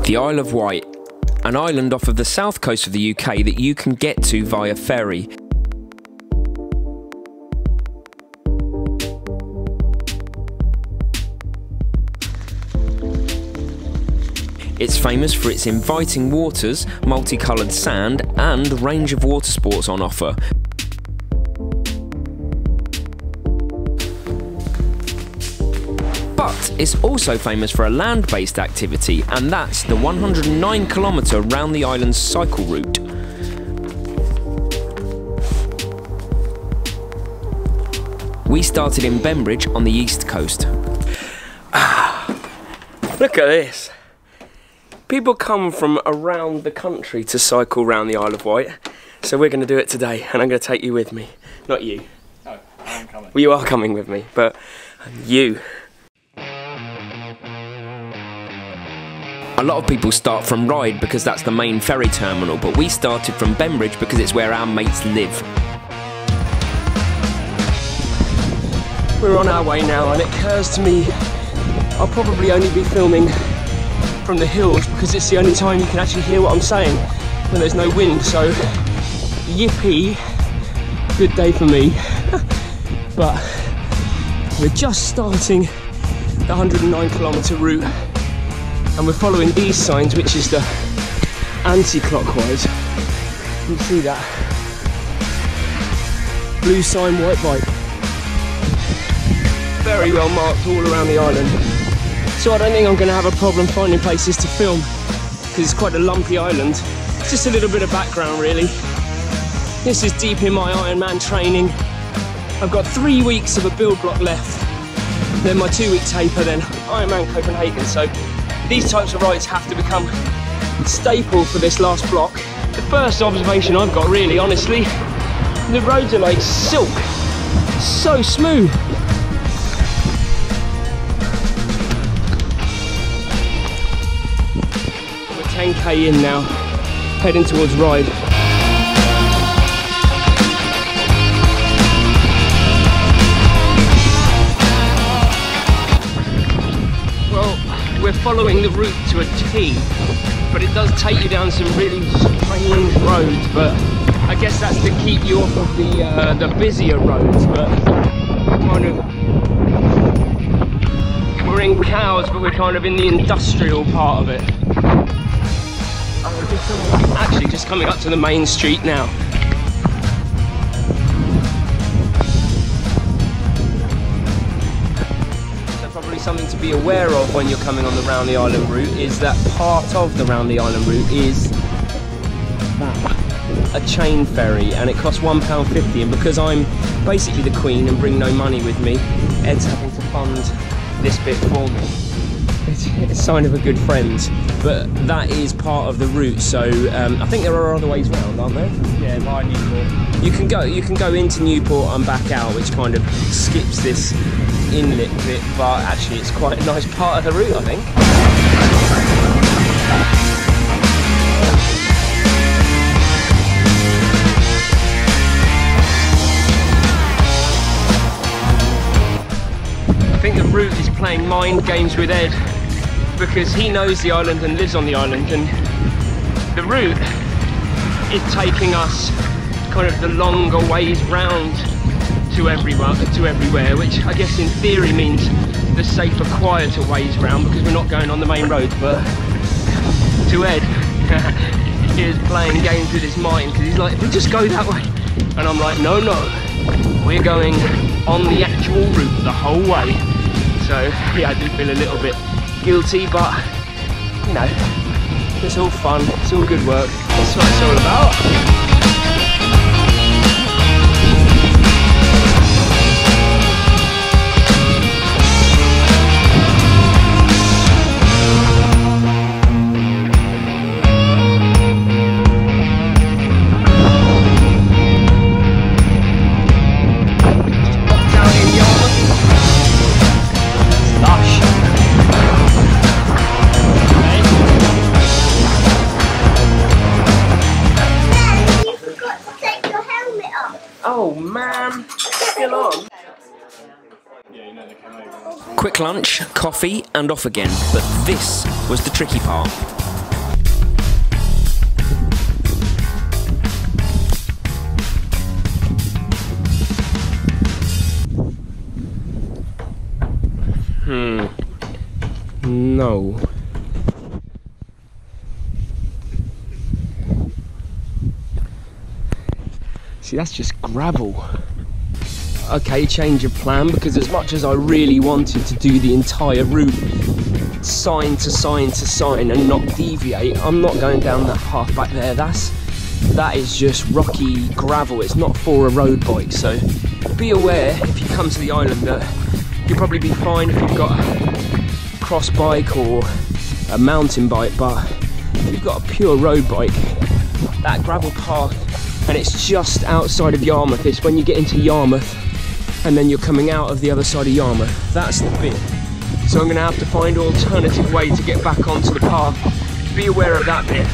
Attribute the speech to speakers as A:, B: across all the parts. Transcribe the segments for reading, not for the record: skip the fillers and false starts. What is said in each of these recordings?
A: The Isle of Wight, an island off of the south coast of the UK that you can get to via ferry. It's famous for its inviting waters, multicoloured sand and range of water sports on offer. But it's also famous for a land-based activity, and that's the 109-kilometre round the island's cycle route. We started in Bembridge on the east coast.
B: Look at this. People come from around the country to cycle round the Isle of Wight, so we're going to do it today, and I'm going to take you with me. Not you.
C: No, I'm coming.
B: Well, you are coming with me, but you.
A: A lot of people start from Ryde because that's the main ferry terminal, but we started from Bembridge because it's where our mates live.
B: We're on our way now, and it occurs to me I'll probably only be filming from the hills because it's the only time you can actually hear what I'm saying when there's no wind, so yippee, good day for me. But we're just starting the 109-kilometre route, and we're following these signs, which is the anti-clockwise. You see that? Blue sign, white bike. Very well marked all around the island. So I don't think I'm going to have a problem finding places to film, because it's quite a lumpy island. Just a little bit of background really. This is deep in my Ironman training. I've got 3 weeks of a build block left, then my 2-week taper, then Ironman Copenhagen. So these types of rides have to become staple for this last block. The first observation I've got really, honestly, the roads are like silk, so smooth. We're 10k in now, heading towards Ryde. We're following the route to a T, but it does take you down some really strange roads, but I guess that's to keep you off of the busier roads. But we're in Cowes, but we're kind of in the industrial part of it. Actually just coming up to the main street now. Something to be aware of when you're coming on the round the island route is that part of the round the island route is a chain ferry, and it costs £1.50, and because I'm basically the queen and bring no money with me, Ed's having to fund this bit for me. It's a sign of a good friend, but that is part of the route. So I think there are other ways round, aren't there?
C: Yeah, via Newport.
B: You can go into Newport and back out, which kind of skips this inlet bit, but actually it's quite a nice part of the route, I think. I think the route is playing mind games with Ed, because he knows the island and lives on the island, and the route is taking us kind of the longer ways round to everywhere, which I guess in theory means the safer, quieter ways round, because we're not going on the main road. But to Ed, he is playing games with his mind, because he's like, if we just go that way, and I'm like, no, we're going on the actual route the whole way. So yeah, I do feel a little bit guilty, but you know, it's all fun, it's all good work, that's what it's all about. Oh man, still on.
A: Quick lunch, coffee and off again, but this was the tricky part.
B: No. See, that's just gravel. Okay, change of plan, because as much as I really wanted to do the entire route sign to sign to sign and not deviate, I'm not going down that path back there. That is just rocky gravel. It's not for a road bike, so be aware if you come to the island that you'll probably be fine if you've got a cross bike or a mountain bike, but if you've got a pure road bike, that gravel path, and it's just outside of Yarmouth, it's when you get into Yarmouth and then you're coming out of the other side of Yarmouth, that's the bit. So I'm going to have to find an alternative way to get back onto the path. Be aware of that bit.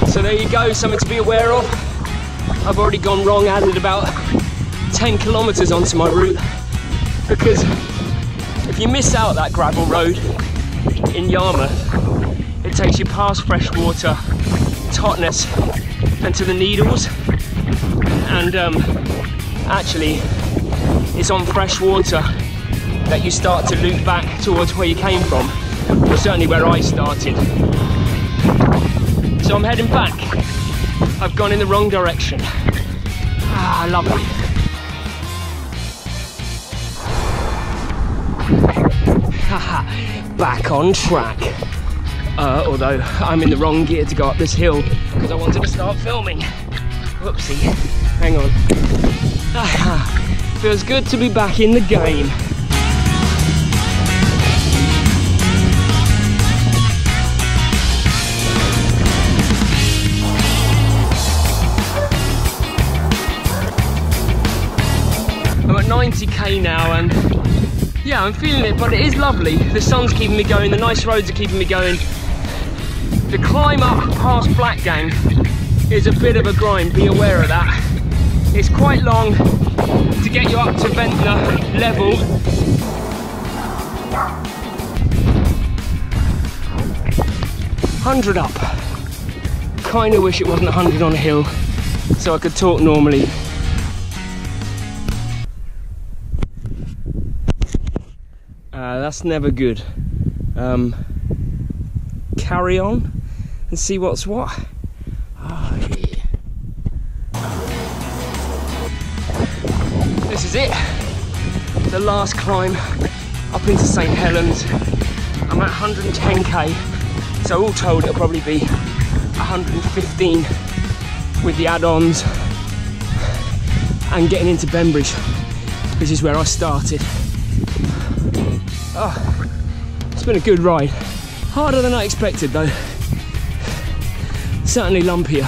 B: So there you go, something to be aware of. I've already gone wrong, added about 10 kilometres onto my route, because if you miss out that gravel road in Yarmouth, it takes you past Freshwater, Totnes and to the Needles, and actually it's on Freshwater that you start to loop back towards where you came from, or certainly where I started. So I'm heading back. I've gone in the wrong direction. Ah, lovely. Haha, back on track. Although I'm in the wrong gear to go up this hill because I wanted to start filming. Whoopsie, hang on. Feels good to be back in the game. I'm at 90k now, and yeah, I'm feeling it, but it is lovely. The sun's keeping me going, the nice roads are keeping me going. The climb up past Blackgang is a bit of a grind, be aware of that. It's quite long to get you up to Ventnor level. "100 up." Kinda wish it wasn't 100 on a hill, so I could talk normally. That's never good. Carry on and see what's what. Oh, yeah. This is it. The last climb up into St Helens. I'm at 110k, so all told it'll probably be 115 with the add-ons and getting into Bembridge, which is where I started. Oh, it's been a good ride. Harder than I expected though. Certainly lumpier.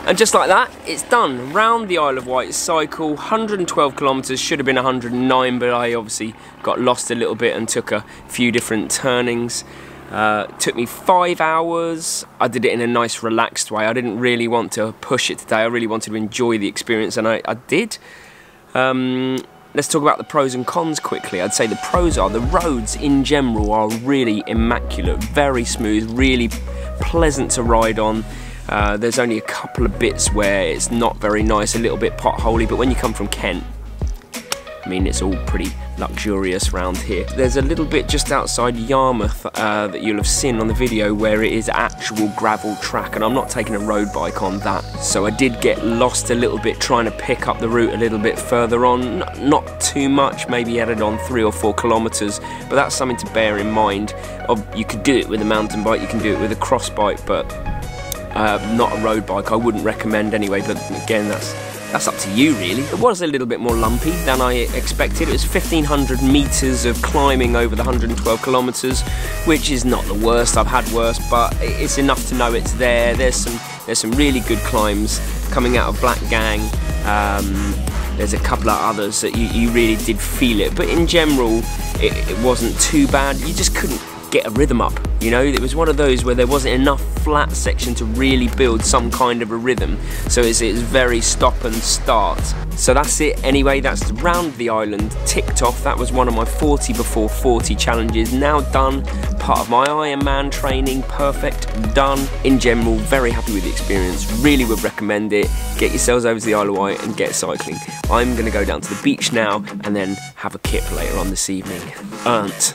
B: And just like that, it's done. Round the Isle of Wight cycle, 112 kilometres, should have been 109, but I obviously got lost a little bit and took a few different turnings. Took me 5 hours. I did it in a nice relaxed way. I didn't really want to push it today. I really wanted to enjoy the experience, and I did. Let's talk about the pros and cons quickly. I'd say the pros are the roads in general are really immaculate, very smooth, really pleasant to ride on. There's only a couple of bits where it's not very nice, a little bit potholy, but when you come from Kent, I mean, it's all pretty luxurious around here. There's a little bit just outside Yarmouth that you'll have seen on the video where it is actual gravel track, and I'm not taking a road bike on that. So I did get lost a little bit trying to pick up the route a little bit further on. Not too much, maybe added on 3 or 4 kilometres, but that's something to bear in mind. You could do it with a mountain bike, you can do it with a cross bike, but not a road bike. I wouldn't recommend anyway, but again, that's up to you really. It was a little bit more lumpy than I expected. It was 1,500 metres of climbing over the 112 kilometres, which is not the worst. I've had worse, but it's enough to know it's there. There's some really good climbs coming out of Blackgang. There's a couple of others that you really did feel it, but in general, it wasn't too bad. You just couldn't
A: get a rhythm up. You know, it was one of those where there wasn't enough flat section to really build some kind of a rhythm, so it's very stop and start. So that's it anyway, that's round the island ticked off. That was one of my 40 before 40 challenges, now done, part of my Ironman training, perfect, done. In general, very happy with the experience, really would recommend it. Get yourselves over to the Isle of Wight and get cycling. I'm going to go down to the beach now and then have a kip later on this evening. Earned.